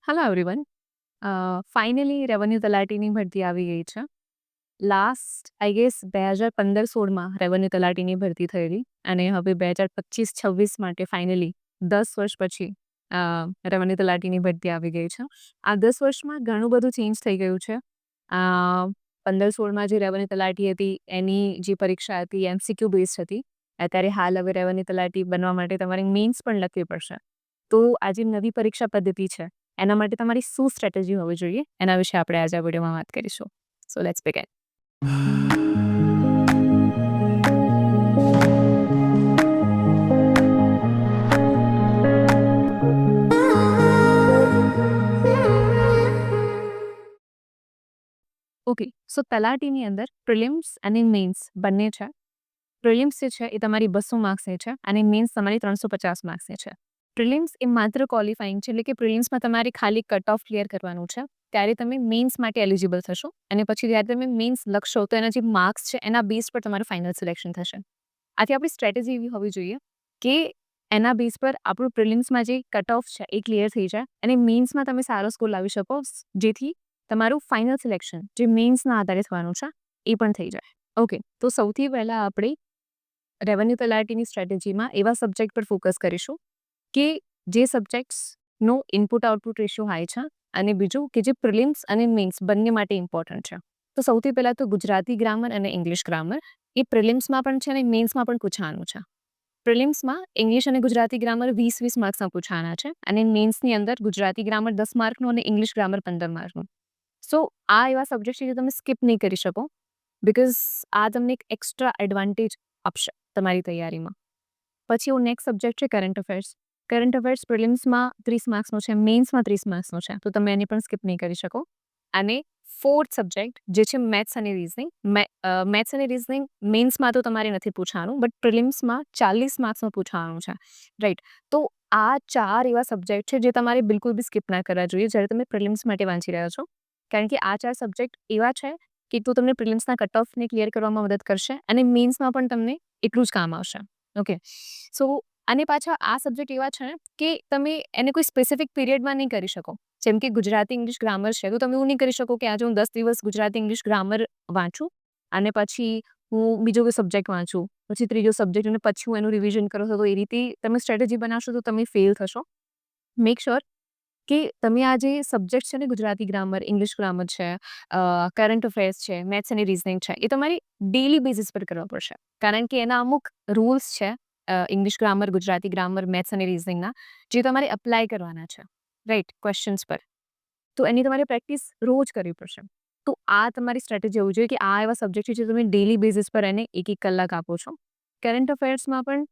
Hello everyone. Finally revenue તલાટીની ભરતી આવી ગઈ છે. લાસ્ટ આઈ ગેસ 2015-16માં રેવન્યુ તલાટીની ભરતી થયેલી અને હવે 2025-26 માટે ફાઇનલી 10 વર્ષ પછી રેવન્યુ તલાટીની ભરતી આવી ગઈ છે. આ 10 વર્ષમાં ઘણું બધું ચેન્જ થઈ ગયું છે. 15-16માં જે રેવન્યુ તલાટી હતી એની જે પરીક્ષા હતી MCQ બેઝડ હતી. અત્યારે હાલ હવે રેવન્યુ તલાટી બનવા માટે તમારે મેઇન્સ પણ લખવી પડશે. તો આ જે નવી પરીક્ષા પદ્ધતિ છે એના માટે તમારી શું સ્ટ્રેટેજી હોવી જોઈએ એના વિશે આપણે આજે આ વિડીયોમાં વાત કરીશું. So let's begin. ઓકે, સો તલાટીની અંદર પ્રિલિમ્સ અને મેઇન્સ બંને છે. પ્રિલિમ્સ જે છે એ તમારી 200 માર્ક્સની છે અને મેઇન્સ તમારી 350 માર્ક્સની છે. પ્રિલિમ્સ એ માત્ર ક્વોલિફાઈંગ છે, એટલે કે પ્રિલિમ્સમાં તમારે ખાલી કટ ઓફ ક્લિયર કરવાનું છે ત્યારે તમે મેઇન્સ માટે એલિજિબલ થશો અને પછી જ્યારે તમે મેઇન્સ લખશો તો એના જે માર્ક્સ છે એના બેઝ પર તમારું ફાઇનલ સિલેક્શન થશે. આથી આપણી સ્ટ્રેટેજી એવી હોવી જોઈએ કે એના બેઝ પર આપણું પ્રિલિમ્સમાં જે કટ ઓફ છે એ ક્લિયર થઈ જાય અને મેઇન્સમાં તમે સારો સ્કોર લાવી શકો, જેથી તમારું ફાઇનલ સિલેક્શન જે મેઇન્સના આધારે થવાનું છે એ પણ થઈ જાય. ઓકે, તો સૌથી પહેલાં આપણે રેવન્યુ તલાટીની સ્ટ્રેટેજીમાં એવા સબ્જેક્ટ પર ફોકસ કરીશું કે જે સબ્જેક્ટ્સનો ઇનપુટ આઉટપુટ રેશિયો હાઈ છે અને બીજું કે જે પ્રિલિમ્સ અને મેઇન્સ બંને માટે ઇમ્પોર્ટન્ટ છે. તો સૌથી પહેલાં તો ગુજરાતી ગ્રામર અને ઇંગ્લિશ ગ્રામર એ પ્રિલિમ્સમાં પણ છે અને મેઇન્સમાં પણ પૂછાવાનું છે. પ્રિલિમ્સમાં ઇંગ્લિશ અને ગુજરાતી ગ્રામર 20-20 માર્ક્સના પૂછાના છે અને મેઇન્સની અંદર ગુજરાતી ગ્રામર 10 માર્કનું અને ઇંગ્લિશ ગ્રામર 15 માર્કનું. સો આ એવા સબ્જેક્ટ છે જે તમે સ્કીપ નહીં કરી શકો, બિકોઝ આ તમને એક એક્સ્ટ્રા એડવાન્ટેજ આપશે તમારી તૈયારીમાં. પછી એવું નેક્સ્ટ સબ્જેક્ટ છે કરંટ અફેર્સ. કરંટ અફેર્સ પ્રિલિમ્સમાં 30 માર્ક્સનો છે, મેઇન્સમાં 30 માર્ક્સનો છે, તો તમે એની પણ સ્કીપ નહીં કરી શકો. અને ફોર્થ સબ્જેક્ટ જે છે મેથ્સ અને રિઝનિંગ. મેથ્સ અને રિઝનિંગ મેઇન્સમાં તો તમારે નથી પૂછવાનું, બટ પ્રિલિમ્સમાં 40 માર્ક્સનું પૂછવાનું છે, રાઈટ. તો આ 4 એવા સબ્જેક્ટ છે જે તમારે બિલકુલ બી સ્કીપ ના કરવા જોઈએ જ્યારે તમે પ્રિલિમ્સ માટે વાંચી રહ્યા છો, કારણ કે આ 4 સબ્જેક્ટ એવા છે કે તો તમને પ્રિલિમ્સના કટ ઓફને ક્લિયર કરવામાં મદદ કરશે અને મેઇન્સમાં પણ તમને એટલું જ કામ આવશે. ઓકે, સો અને પાછા આ સબ્જેક્ટ એવા છે કે તમે એને કોઈ સ્પેસિફિક પીરિયડમાં નહીં કરી શકો. જેમ કે ગુજરાતી ઇંગ્લિશ ગ્રામર છે તો તમે એવું નહીં કરી શકો કે આજે હું 10 દિવસ ગુજરાતી ઇંગ્લિશ ગ્રામર વાંચું અને પછી હું બીજો કોઈ સબ્જેક્ટ વાંચું, પછી ત્રીજો સબ્જેક્ટ અને પછી હું એનું રિવિઝન કરું. તો એ રીતે તમે સ્ટ્રેટેજી બનાવશો તો તમે ફેલ થશો. મેક શ્યોર કે તમે આ જે સબ્જેક્ટ છે ને ગુજરાતી ગ્રામર, ઇંગ્લિશ ગ્રામર છે, કરંટ અફેર્સ છે, મેથ્સ અને રિઝનિંગ છે, એ તમારી ડેલી બેઝિસ પર કરવા પડશે, કારણ કે એના અમુક રૂલ્સ છે English grammar, Gujarati grammar, maths અને રિઝનિંગના, જે તમારે અપ્લાય કરવાના છે, રાઈટ, ક્વેશ્ચન્સ પર. તો એની તમારે પ્રેક્ટિસ રોજ કરવી પડશે. તો આ તમારી સ્ટ્રેટેજી હોવી જોઈએ કે આ એવા સબ્જેક્ટ છે જે તમે ડેલી બેઝિસ પર એને 1-1 કલાક આપો છો. કરંટ અફેર્સમાં પણ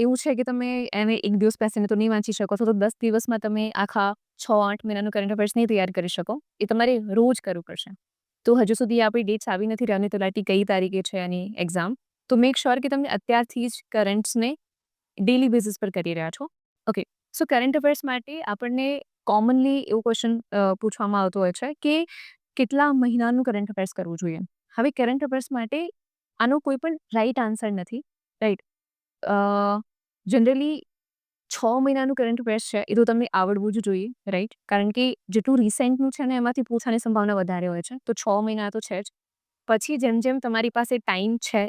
એવું છે કે તમે એને એક દિવસ બેસીને તો નહીં વાંચી શકો છો, તો 10 દિવસમાં તમે આખા 6-8 મહિનાનું કરંટ અફેર્સ નહીં તૈયાર કરી શકો. એ તમારે રોજ કરવું પડશે. તો હજુ સુધી આપણી ડેટ્સ આવી નથી, રેવન્યુ તલાટી કઈ તારીખે છે એની એક્ઝામ. તો મેક શ્યોર કે તમે અત્યારથી જ કરંટ્સને ડેલી બેઝિસ પર કરી રહ્યા છો. ઓકે, સો કરંટ અફેર્સ માટે આપણને કોમનલી એવો ક્વેશ્ચન પૂછવામાં આવતો હોય છે કે કેટલા મહિનાનું કરંટ અફેર્સ કરવું જોઈએ. હવે કરંટ અફેર્સ માટે આનો કોઈ પણ રાઈટ આન્સર નથી, રાઈટ. જનરલી 6 મહિનાનું કરંટ અફેર્સ છે એ તો તમને આવડવું જ જોઈએ, રાઈટ, કારણ કે જેટલું રિસેન્ટનું છે ને એમાંથી પૂછવાની સંભાવના વધારે હોય છે. તો 6 મહિના તો છે જ. પછી જેમ જેમ તમારી પાસે ટાઈમ છે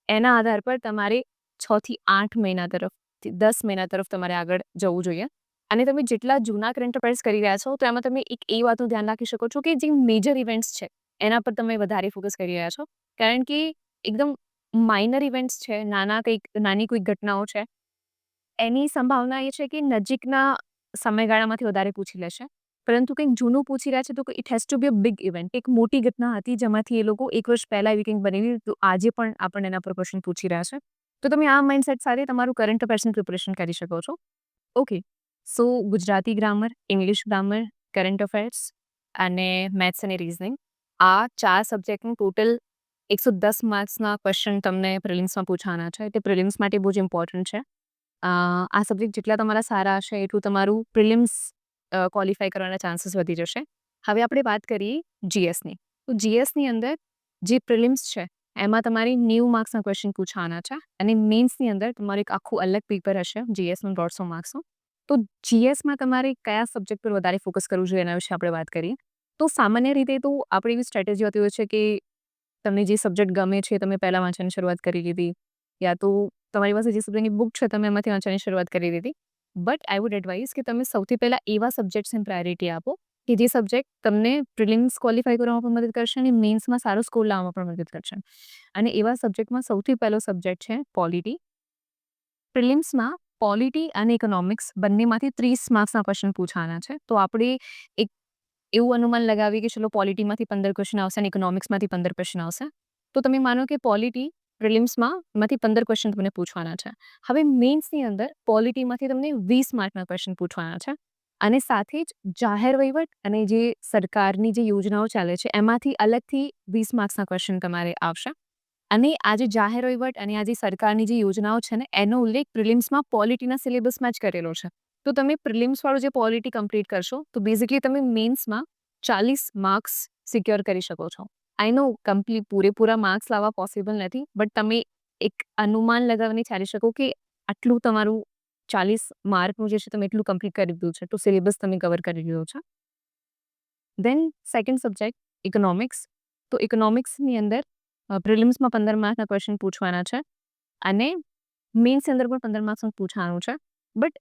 એના આધાર પર તમારે 6 થી 8 મહિના તરફ, 10 મહિના તરફ તમારે આગળ જવું જોઈએ. અને તમે જેટલા જૂના કરંટ અફેર્સ કરી રહ્યા છો તો એમાં તમે એક એ વાતનું ધ્યાન રાખી શકો છો કે જે મેજર ઇવેન્ટ્સ છે એના પર તમે વધારે ફોકસ કરી રહ્યા છો, કારણ કે એકદમ માઇનર ઇવેન્ટ્સ છે, નાની કોઈક ઘટનાઓ છે, એની સંભાવના એ છે કે નજીકના સમયગાળામાંથી વધારે પૂછી લેશે. પરંતુ કંઈક જૂનું પૂછી રહ્યા છે તો it has to be a big event. એક મોટી ઘટના હતી જેમાંથી એ લોકો 1 વર્ષ પહેલા એવી કંઈક બનેલી, તો આજે પણ આપણને એના પર ક્વેશ્ચન પૂછી રહ્યા છે. તો તમે આ માઇન્ડસેટ સાથે તમારું કરંટ અફેર્સની પ્રિપરેશન કરી શકો છો. Okay, so Gujarati grammar, English grammar, current affairs અને મેથ્સ અને રિઝનિંગ, આ 4 સબ્જેક્ટનું ટોટલ 110 માર્ક્સના ક્વેશ્ચન તમને પ્રિલિમ્સમાં પૂછવાના છે. એટલે પ્રિલિમ્સ માટે બહુ જ ઇમ્પોર્ટન્ટ છે. આ સબ્જેક્ટ જેટલા તમારા સારા હશે એટલું તમારું પ્રિલિમ્સ ક્વોલિફાય કરવાના ચાન્સીસ વધી જશે. હવે આપણે વાત કરીએ જીએસની. તો જીએસની અંદર જે પ્રિલિમ્સ છે એમાં તમારી 90 માર્ક્સના ક્વેશ્ચન પૂછવાના છે અને મેઇન્સની અંદર તમારું એક આખું અલગ પેપર હશે જીએસનું 150 માર્ક્સનું. તો જીએસમાં તમારે કયા સબ્જેક્ટ પર વધારે ફોકસ કરવું જોઈએ એના વિશે આપણે વાત કરીએ. તો સામાન્ય રીતે તો આપણી એવી સ્ટ્રેટેજી હોતી હોય છે કે તમને જે સબ્જેક્ટ ગમે છે તમે પહેલાં વાંચવાની શરૂઆત કરી દીધી, યા તો તમારી પાસે જે સબ્જેક્ટની બુક છે તમે એમાંથી વાંચવાની શરૂઆત કરી દીધી. બટ આઈ વુડ એડવાઇઝ કે તમે સૌથી પહેલાં એવા સબ્જેક્ટ્સને પ્રાયોરિટી આપો કે જે સબ્જેક્ટ તમને પ્રિલિમ્સ ક્વોલિફાય કરવામાં પણ મદદ કરશે અને મેન્સમાં સારો સ્કોર લાવવામાં પણ મદદ કરશે. અને એવા સબ્જેક્ટમાં સૌથી પહેલો સબ્જેક્ટ છે પોલિટી. પ્રિલિમ્સમાં પોલિટી અને ઇકોનોમિક્સ બંનેમાંથી 30 માર્ક્સના ક્વેશ્ચન પૂછવાના છે. તો આપણે એક એવું અનુમાન લગાવીએ કે ચલો પોલિટીમાંથી 15 ક્વેશ્ચન આવશે અને ઇકોનોમિક્સમાંથી 15 ક્વેશ્ચન આવશે. તો તમે માનો કે પોલિટી પ્રિલિમ્સમાં માંથી 15 ક્વેશ્ચન તમને પૂછવાના છે. હવે મેઇન્સની અંદર પોલિટીમાંથી તમને 20 માર્કના ક્વેશ્ચન પૂછવાના છે. અને સાથે જ જાહેર વહીવટ અને જે સરકારની જે યોજનાઓ ચાલે છે એમાંથી અલગથી 20 માર્ક્સના ક્વેશ્ચન તમારે આવશે. અને આ જે જાહેર વહીવટ અને આ જે સરકારની જે યોજનાઓ છે ને એનો ઉલ્લેખ પ્રિલિમ્સમાં પોલિટીના સિલેબસમાં જ કરેલો છે. તો તમે પ્રિલિમ્સવાળું જે પોલિટી કમ્પ્લીટ કરશો તો બેઝિકલી તમે મેન્સમાં 40 માર્ક્સ સિક્યોર કરી શકો છો. આઈ નો કમ્પ્લીટ પૂરેપૂરા માર્ક્સ લાવવા પોસિબલ નથી, બટ તમે એક અનુમાન લગાવીને ચાલી શકો કે આટલું તમારું 40 માર્કનું જે છે તમે એટલું કમ્પ્લીટ કરી દીધું છે. તો સિલેબસ તમે કવર કરી લીધો છે. દેન સેકન્ડ સબ્જેક્ટ ઇકોનોમિક્સ. તો ઇકોનોમિક્સની અંદર પ્રિલિમ્સમાં 15 માર્કના ક્વેશ્ચન પૂછવાના છે અને મેન્સની અંદર પણ 15 માર્ક્સનું પૂછવાનું છે. બટ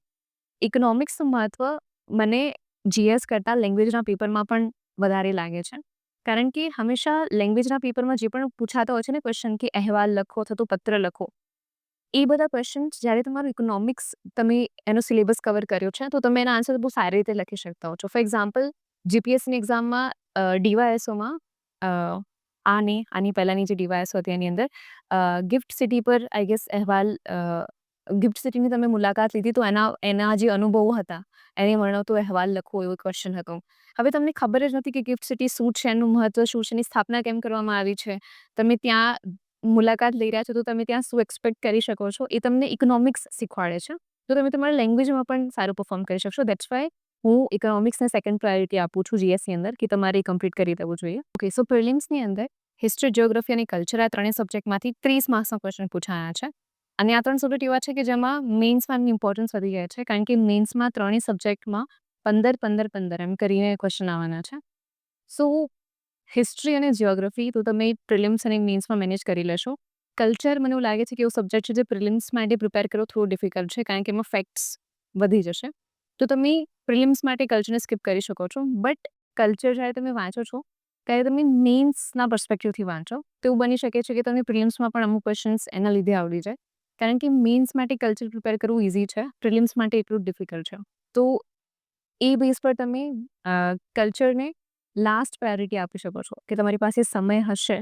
ઇકોનોમિક્સનું મહત્વ મને જીએસ કરતાં લેંગ્વેજના પેપરમાં પણ વધારે લાગે છે. કારણ કે હંમેશા લેંગ્વેજના પેપરમાં જે પણ પૂછાતા હોય છે ને ક્વેશ્ચન કે અહેવાલ લખો અથવા તો પત્ર લખો, એ બધા ક્વેશ્ચન્સ જ્યારે તમારું ઇકોનોમિક્સ તમે એનો સિલેબસ કવર કર્યો છે તો તમે એના આન્સર બહુ સારી રીતે લખી શકતા હો છો. ફોર એક્ઝામ્પલ જીપીએસસીની એક્ઝામમાં ડીવાયએસઓમાં આની પહેલાંની જે ડીવાયએસઓ હતી એની અંદર ગિફ્ટ સિટી પર આઈ ગેસ અહેવાલ ગિફ્ટ સિટીની તમે મુલાકાત લીધી તો એના જે અનુભવો હતા એને વર્ણવતો અહેવાલ લખવો એવો ક્વેશ્ચન હતો. હવે તમને ખબર જ નથી કે ગિફ્ટ સિટી શું છે, એનું મહત્વ શું છે, એની સ્થાપના કેમ કરવામાં આવી છે, તમે ત્યાં મુલાકાત લઈ રહ્યા છો તો તમે ત્યાં શું એક્સપેક્ટ કરી શકો છો એ તમને ઇકોનોમિક્સ શીખવાડે છે. તો તમે તમારા લેંગ્વેજમાં પણ સારું પરફોર્મ કરી શકશો. દેટ્સ વાય હું ઇકોનોમિક્સને સેકન્ડ પ્રાયોરિટી આપું છું જીએસની અંદર કે તમારે કમ્પ્લીટ કરી દેવું જોઈએ. ઓકે, સો પ્રિલિમ્સની અંદર હિસ્ટ્રી, જિયોગ્રાફી અને કલ્ચર આ ત્રણેય સબ્જેક્ટમાંથી 30 માર્ક્સના ક્વેશ્ચન પૂછાયા છે. અને આ 3 સબ્જેક્ટ એવા છે કે જેમાં મેન્સમાં એમની ઇમ્પોર્ટન્સ વધી જાય છે કારણ કે મેન્સમાં ત્રણેય સબ્જેક્ટમાં 15 એમ કરીને ક્વેશ્ચન આવવાના છે. સો હિસ્ટ્રી અને જિયોગ્રાફી તો તમે પ્રિલિમ્સ અને મેન્સમાં મેનેજ કરી લેશો. કલ્ચર મને એવું લાગે છે કે એવો સબ્જેક્ટ છે જે પ્રિલિમ્સ માટે પ્રિપેર કરો થોડું ડિફિકલ્ટ છે કારણ કે એમાં ફેક્ટ્સ વધી જશે. તો તમે પ્રિલિમ્સ માટે કલ્ચરને સ્કીપ કરી શકો છો. બટ કલ્ચર જ્યારે તમે વાંચો છો ત્યારે તમે મેન્સના પર્સપેક્ટિવથી વાંચો તો એવું બની શકે છે કે તમને પ્રિલિમ્સમાં પણ અમુક ક્વેશ્ચન્સ એના લીધે આવડી જાય. કારણ કે મેન્સ માટે કલ્ચર પ્રિપેર કરવું ઇઝી છે, પ્રિલિમ્સ માટે એટલું ડિફિકલ્ટ છે. તો એ બેઝ પર તમે કલ્ચરને લાસ્ટ પ્રાયોરિટી આપી શકો છો કે તમારી પાસે સમય હશે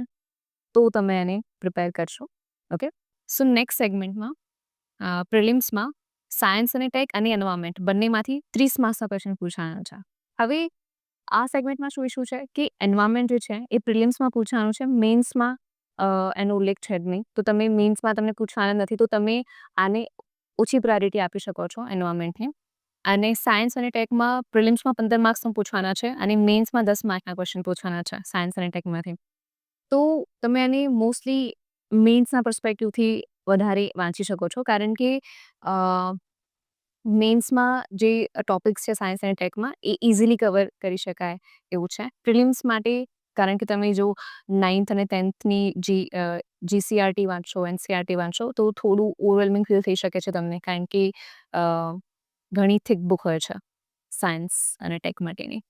તો તમે એને પ્રિપેર કરશો. ઓકે, સો નેક્સ્ટ સેગમેન્ટમાં પ્રિલિમ્સમાં સાયન્સ અને ટેક અને એન્વાયરમેન્ટ બંનેમાંથી 30 માર્ક્સના ક્વેશ્ચન પૂછાના છે. હવે આ સેગમેન્ટમાં શું ઇશ્યુ છે કે એન્વાયરમેન્ટ જે છે એ પ્રિલિમ્સમાં પૂછવાનું છે, મેન્સમાં એનો ઉલ્લેખ છે જ નહીં. તો તમે મેન્સમાં તમને પૂછવાના નથી તો તમે આને ઓછી પ્રાયોરિટી આપી શકો છો એન્વાયરમેન્ટને. અને સાયન્સ અને ટેકમાં પ્રિલિમ્સમાં 15 માર્ક્સનું પૂછવાના છે અને મેન્સમાં 10 માર્કના ક્વેશ્ચન પૂછવાના છે સાયન્સ અને ટેકમાંથી. તો તમે આને મોસ્ટલી મેન્સના પર્સપેક્ટિવથી વધારે વાંચી શકો છો કારણ કે મેન્સમાં જે ટોપિક્સ છે સાયન્સ અને ટેકમાં એ ઇઝીલી કવર કરી શકાય એવું છે. પ્રિલિમ્સ માટે કારણ કે તમે જો 9th અને 10thની જીસીઆરટી વાંચો, એનસીઆરટી વાંચો તો થોડું ઓવરવેલ્મિંગ ફીલ થઈ શકે છે તમને કારણ કે ઘણી થિક બુક હોય છે સાયન્સ અને ટેક માટેની.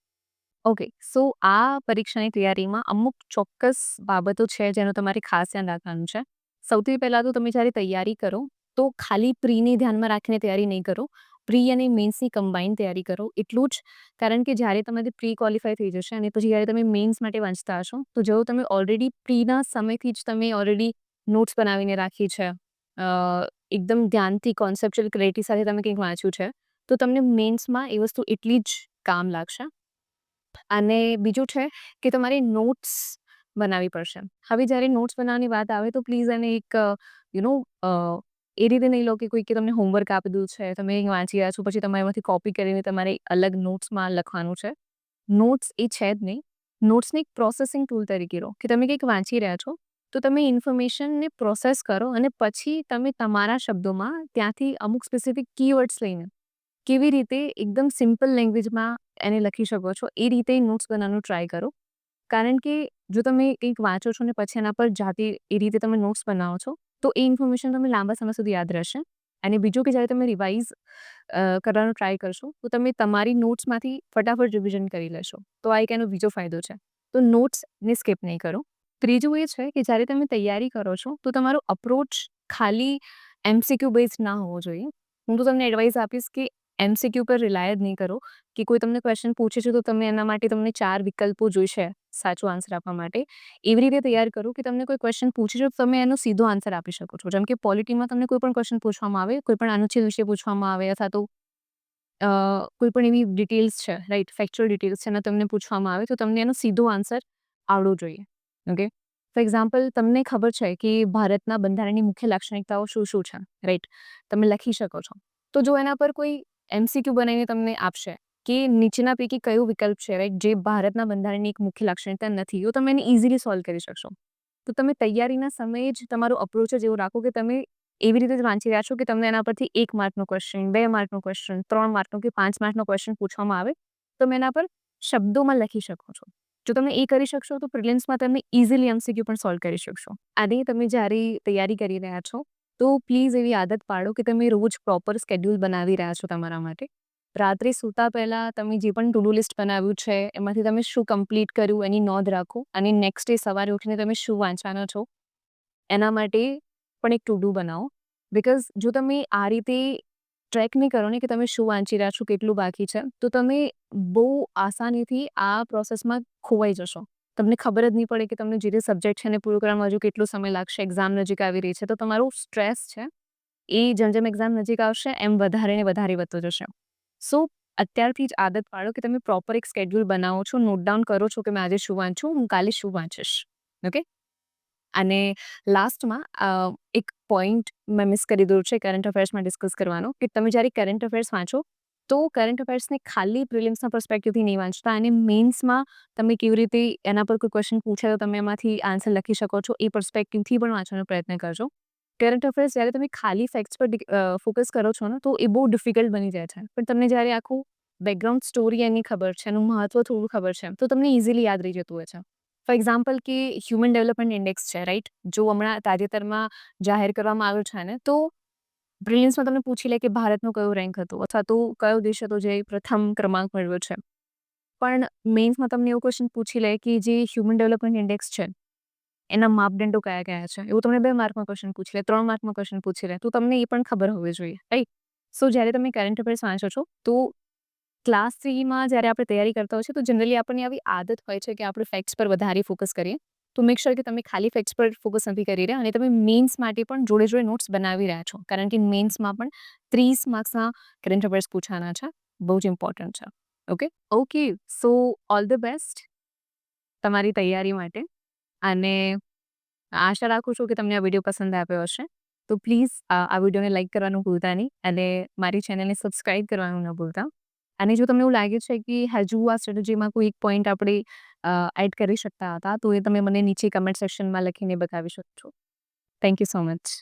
ઓકે, સો આ પરીક્ષાની તૈયારીમાં અમુક ચોક્કસ બાબતો છે જેનું તમારે ખાસ ધ્યાન રાખવાનું છે. સૌથી પહેલાં તો તમે જ્યારે તૈયારી કરો તો ખાલી પ્રીને ધ્યાનમાં રાખીને તૈયારી નહીં કરો. પ્રી અને મેન્સની કમ્બાઈન તૈયારી કરો. એટલું જ કારણ કે જ્યારે તમારી પ્રી ક્વોલિફાય થઈ જશે અને પછી જ્યારે તમે મેન્સ માટે વાંચતા હશો તો જો તમે ઓલરેડી પ્રીના સમયથી જ તમે ઓલરેડી નોટ્સ બનાવીને રાખી છે, એકદમ ધ્યાનથી કોન્સેપ્ચ્યુઅલ ક્લેરિટી સાથે તમે કંઈક વાંચ્યું છે તો તમને મેન્સમાં એ વસ્તુ એટલી જ કામ લાગશે. અને બીજું છે કે તમારે નોટ્સ બનાવવી પડશે. હવે જ્યારે નોટ્સ બનાવવાની વાત આવે તો પ્લીઝ એને એક એ રીતે નહીં લો કે કોઈકે તમને હોમવર્ક આપી દીધું છે, તમે એ વાંચી રહ્યા છો પછી તમારે એમાંથી કોપી કરીને તમારે અલગ નોટ્સમાં લખવાનું છે. નોટ્સ એ છે જ નહીં. નોટ્સને એક પ્રોસેસિંગ ટૂલ તરીકે લો કે તમે કંઈક વાંચી રહ્યા છો તો તમે ઇન્ફોર્મેશનને પ્રોસેસ કરો અને પછી તમે તમારા શબ્દોમાં ત્યાંથી અમુક સ્પેસિફિક કીવર્ડ્સ લઈને કેવી રીતે એકદમ સિમ્પલ લેંગ્વેજમાં એને લખી શકો છો, એ રીતે નોટ્સ બનાવવાનું ટ્રાય કરો. કારણ કે જો તમે કંઈક વાંચો છો ને પછી એના પર જાતે એ રીતે તમે નોટ્સ બનાવો છો, તો એ ઇન્ફોર્મેશન તમને લાંબા સમય સુધી યાદ રહેશે. અને બીજું કે જ્યારે તમે રિવાઇઝ કરવાનો ટ્રાય કરશો, તો તમે તમારી નોટ્સમાંથી ફટાફટ રિવિઝન કરી લેશો. તો આ એક એનો બીજો ફાયદો છે. તો નોટ્સને સ્કીપ નહીં કરો. ત્રીજું એ છે કે જ્યારે તમે તૈયારી કરો છો, તો તમારો અપ્રોચ ખાલી એમસીક્યુ બેઝડ ના હોવો જોઈએ. હું તો તમને એડવાઇસ આપીશ કે એમસીક્યુ પર રિલાય જ નહીં કરો, કે કોઈ તમને ક્વેશ્ચન પૂછે છે તો તમે એના માટે તમને 4 વિકલ્પો જોઈશે સાચો આન્સર આપવા માટે. એવી રીતે તૈયાર કરો કે તમને કોઈ ક્વેશ્ચન પૂછે છે તો તમે એનો સીધો આન્સર આપી શકો છો. જેમ કે પોલિટીમાં તમને કોઈ પણ ક્વેશ્ચન પૂછવામાં આવે, કોઈ પણ અનુચ્છેદ વિશે પૂછવામાં આવે અથવા તો કોઈ પણ એવી ડિટેલ્સ છે, રાઈટ, ફેક્ચ્યુઅલ ડિટેલ્સ છે અને તમને પૂછવામાં આવે તો તમને એનો સીધો આન્સર આવડવો જોઈએ. ઓકે. ફોર એક્ઝામ્પલ તમને ખબર છે કે ભારતના બંધારણની મુખ્ય લાક્ષણિકતાઓ શું છે, રાઈટ, તમે લખી શકો છો. તો જો એના પર કોઈ એમસીક્યુ બનાવીને તમને આપશે કે નીચેના પૈકી કયો વિકલ્પ છે, રાઈટ, જે ભારતના બંધારણની એક મુખ્ય લાક્ષણિકતા નથી, તો તમે એને ઇઝીલી સોલ્વ કરી શકશો. તો તમે તૈયારીના સમયે જ તમારો અપ્રોચ જ એવો રાખો કે તમે એવી રીતે જ વાંચી રહ્યા છો કે તમને એના પરથી 1 માર્કનો ક્વેશ્ચન, 2 માર્કનો ક્વેશ્ચન, 3 માર્કનો કે 5 માર્કનો ક્વેશ્ચન પૂછવામાં આવે, તમે એના પર શબ્દોમાં લખી શકો છો. જો તમે એ કરી શકશો તો પ્રિલિમ્સમાં તમે ઇઝીલી એમસીક્યુ પણ સોલ્વ કરી શકશો. અને તમે જ્યારે તૈયારી કરી રહ્યા છો, તો પ્લીઝ એવી આદત પાડો કે તમે રોજ પ્રોપર સ્કેડ્યુલ બનાવી રહ્યા છો તમારા માટે. રાત્રે સૂતા પહેલાં તમે જે પણ ટુ ડુ લિસ્ટ બનાવ્યું છે, એમાંથી તમે શું કમ્પ્લીટ કર્યું એની નોંધ રાખો અને નેક્સ્ટ ડે સવારે ઉઠીને તમે શું વાંચવાના છો, એના માટે પણ એક ટુ ડુ બનાવો. બિકોઝ જો તમે આ રીતે ટ્રેક નહીં કરો ને કે તમે શું વાંચી રહ્યા છો, કેટલું બાકી છે, તો તમે બહુ આસાનીથી આ પ્રોસેસમાં ખોવાઈ જશો. તમને ખબર જ નહીં પડે કે તમને જે સબ્જેક્ટ છે એને પૂરું કરવામાં હજુ કેટલો સમય લાગશે, એક્ઝામ નજીક આવી રહી છે, તો તમારું સ્ટ્રેસ છે એ જેમ એક્ઝામ નજીક આવશે એમ વધારે ને વધારે વધતો જશે. સો અત્યારથી જ આદત પાડો કે તમે પ્રોપર એક સ્કેડ્યુલ બનાવો છો, નોટ ડાઉન કરો છો કે મેં આજે શું વાંચ્યું, હું કાલે શું વાંચીશ. ઓકે. અને લાસ્ટમાં એક પોઈન્ટ મેં મિસ કરી દીધો છે કરંટ અફેર્સમાં ડિસ્કસ કરવાનો, કે તમે જ્યારે કરંટ અફેર્સ વાંચો તો કરંટ અફેર્સને ખાલી પ્રિલિમ્સના પર્સપેક્ટિવથી નહીં વાંચતા, અને મેઇન્સમાં તમે કેવી રીતે એના પર કોઈ ક્વેશ્ચન પૂછે તો તમે એમાંથી આન્સર લખી શકો છો, એ પર્સપેક્ટિવથી પણ વાંચવાનો પ્રયત્ન કરજો. કરંટ અફેર્સ જ્યારે તમે ખાલી ફેક્ટ્સ પર ફોકસ કરો છો ને, તો એ બહુ ડિફિકલ્ટ બની જાય છે. પણ તમને જ્યારે આખું બેકગ્રાઉન્ડ સ્ટોરી એની ખબર છે, એનું મહત્વ થોડું ખબર છે, તો તમને ઇઝીલી યાદ રહી જતું હોય છે. ફોર એક્ઝામ્પલ કે હ્યુમન ડેવલપમેન્ટ ઇન્ડેક્સ છે, રાઈટ, જો હમણાં તાજેતરમાં જાહેર કરવામાં આવ્યો છે ને, તો પ્રિલિમ્સમાં તમને પૂછી લે કે ભારતનો કયો રેન્ક હતો અથવા તો કયો દેશ હતો જે પ્રથમ ક્રમાંક મેળવ્યો છે. પણ મેઇન્સમાં તમને એવો ક્વેશ્ચન પૂછી લે કે જે હ્યુમન ડેવલપમેન્ટ ઇન્ડેક્સ છે એના માપદંડો કયા-કયા છે? એવું તમને 2 માર્કમાં ક્વેશ્ચન પૂછી લે, 3 માર્કમાં ક્વેશ્ચન પૂછી લે, તો તમને એ પણ ખબર હોવી જોઈએ, રાઈટ? સો જ્યારે તમે કરંટ અફેર્સ વાંચો છો, તો ક્લાસ 3માં જ્યારે આપણે તૈયારી કરતા હોઈએ છીએ, તો જનરલી આપણને આવી આદત હોય છે કે આપણે ફેક્ટ્સ પર વધારે ફોકસ કરીએ. તો મેક શ્યોર કે તમે ખાલી ફેક્ટ્સ પર ફોકસ નથી કરી રહ્યા અને તમે મેઇન્સ માટે પણ જોડે-જોડે નોટ્સ બનાવી રહ્યા છો. કારણ કે મેઇન્સમાં પણ 30 માર્ક્સના કરંટ અફેર્સ પૂછવાના છે. બહુ જ ઇમ્પોર્ટન્ટ છે. Okay? Okay. So all the best તમારી તૈયારી માટે. અને આશા રાખું છું કે તમને આ વિડીયો પસંદ આવ્યો હશે. તો પ્લીઝ આ વિડીયોને લાઈક કરવાનું ભૂલતા નહીં અને મારી ચેનલને સબસ્ક્રાઇબ કરવાનું ન ભૂલતા. અને જો તમને એવું લાગે છે કે હજુ આ સ્ટ્રેટેજીમાં કોઈ એક પોઈન્ટ આપણે એડ કરી શકતા હતા, તો એ તમે મને નીચે કમેન્ટ સેક્શનમાં લખીને બતાવી શકો છો. Thank you so much.